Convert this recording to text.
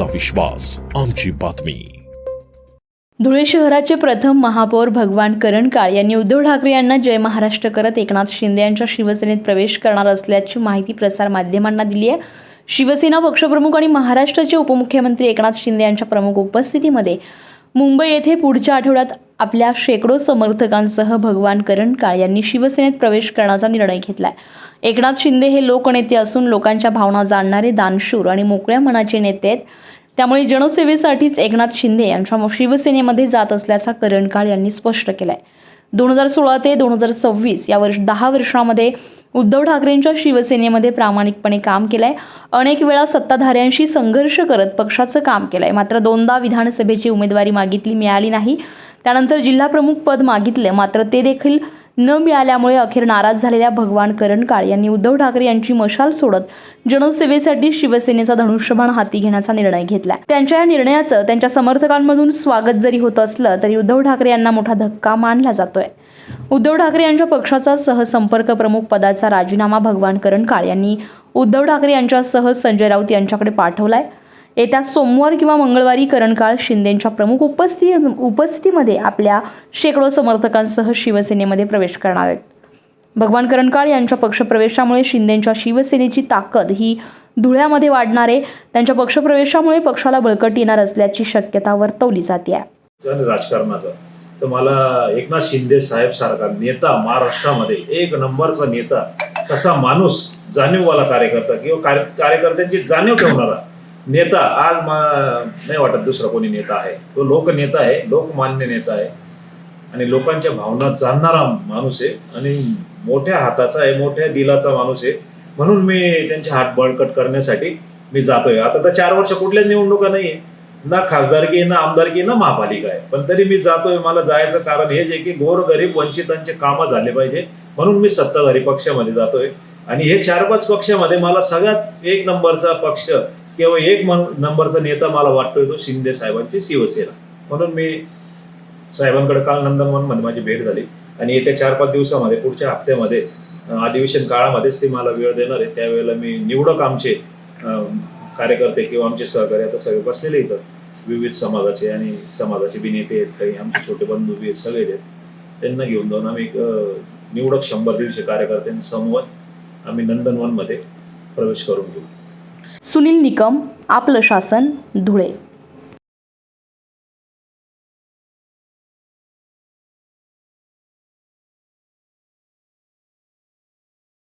आमचा विश्वास, आमची बातमी। धुळे शहराचे प्रथम महापौर भगवान करणकाळ यांनी उद्धव ठाकरे यांना जय महाराष्ट्र करत एकनाथ शिंदे यांच्या शिवसेनेत प्रवेश करणार असल्याची माहिती प्रसार माध्यमांना दिली आहे। शिवसेना पक्षप्रमुख आणि महाराष्ट्राचे उपमुख्यमंत्री एकनाथ शिंदे यांच्या प्रमुख उपस्थितीमध्ये मुंबई येथे पुढच्या आठवड्यात आपल्या शेकडो समर्थकांसह भगवान करणकाळ यांनी शिवसेनेत प्रवेश करण्याचा निर्णय घेतलाय। एकनाथ शिंदे हे लोकनेते असून लोकांच्या भावना जाणणारे दानशूर आणि मोकळ्या मनाचे नेते आहेत। त्यामुळे जनसेवेसाठीच एकनाथ शिंदे यांच्या शिवसेनेमध्ये जात असल्याचा करणकाळ यांनी स्पष्ट केलाय। 2016 ते 2026 या 10 वर्षांमध्ये उद्धव ठाकरेंच्या शिवसेनेमध्ये प्रामाणिकपणे काम केलंय। अनेक वेळा सत्ताधाऱ्यांशी संघर्ष करत पक्षाचं काम केलंय। मात्र 2दा विधानसभेची उमेदवारी मागितली, मिळाली नाही। त्यानंतर जिल्हा प्रमुख पद मागितले, मात्र ते देखील न मिळाल्यामुळे अखेर नाराज झालेल्या भगवान करणकाळ यांनी उद्धव ठाकरे यांची मशाल सोडत जनसेवेसाठी शिवसेनेचा धनुष्यबाण हाती घेण्याचा निर्णय घेतला। त्यांच्या या निर्णयाचं त्यांच्या समर्थकांमधून स्वागत जरी होत असलं तरी उद्धव ठाकरे यांना मोठा धक्का मानला जातोय। उद्धव ठाकरे यांच्या पक्षाचा सहसंपर्क प्रमुख पदाचा राजीनामा भगवान करणकाळ यांनी उद्धव ठाकरे यांच्यासह संजय राऊत यांच्याकडे पाठवलाय। येत्या सोमवार किंवा मंगळवारी करणकाळ शिंदेंच्या प्रमुख उपस्थितीमध्ये आपल्या शेकडो समर्थकांसह शिवसेनेमध्ये प्रवेश करणार आहेत। भगवान करणकाळ यांच्या पक्षप्रवेशामुळे शिंदेंच्या शिवसेनेची ताकद ही धुळ्यामध्ये वाढणार आहे। त्यांच्या पक्षप्रवेशामुळे पक्षाला बळकटी येणार असल्याची शक्यता वर्तवली जाते आहे। राजकारणाचा तर मला एकनाथ शिंदे साहेब सारखा नेता, महाराष्ट्रामध्ये एक नंबरचा नेता, तसा माणूस, जाणीववाला कार्यकर्ता किंवा कार्यकर्त्यांची जाणीव ठेवणारा नेता आज नाही वाटत दुसरा कोणी नेता आहे। तो लोकनेता आहे, लोकमान्य नेता आहे आणि लोकांच्या भावना जाणणारा माणूस आहे आणि मोठ्या हाताचा आहे, मोठ्या दिलाचा माणूस आहे। म्हणून मी त्यांचे हात बळकट करण्यासाठी मी जातोय। आता तर 4 वर्ष कुठल्या निवडणुका नाहीये, ना खासदारकी आहे, ना आमदारकी आहे, ना महापालिका आहे, पण तरी मी जातोय। मला जायचं कारण हेच आहे की गोरगरीब वंचितांचे कामं झाले पाहिजे, म्हणून मी सत्ताधारी पक्षामध्ये जातोय। आणि हे 4-5 पक्षामध्ये मला सगळ्यात एक नंबरचा पक्ष किंवा एक नंबरचा नेता मला वाटतोय तो शिंदे साहेबांची शिवसेना। म्हणून मी साहेबांकडे काल नंदनवनमध्ये माझी भेट झाली आणि येत्या 4-5 दिवसामध्ये, पुढच्या हप्त्यामध्ये, अधिवेशन काळामध्येच ते मला वेळ देणार आहे। त्यावेळेला मी निवडक आमचे कार्यकर्ते किंवा आमचे सहकारी आता सगळे बसलेले इथं, विविध समाजाचे आणि समाजाचे बी नेते आहेत, काही आमचे छोटे बंधू बी आहेत, सगळे आहेत, त्यांना घेऊन जाऊन आम्ही निवडक 100-150 कार्यकर्त्यांसमोर आम्ही नंदनवनमध्ये प्रवेश करून घेऊ। सुनील निकम, आपलं शासन, धुळे।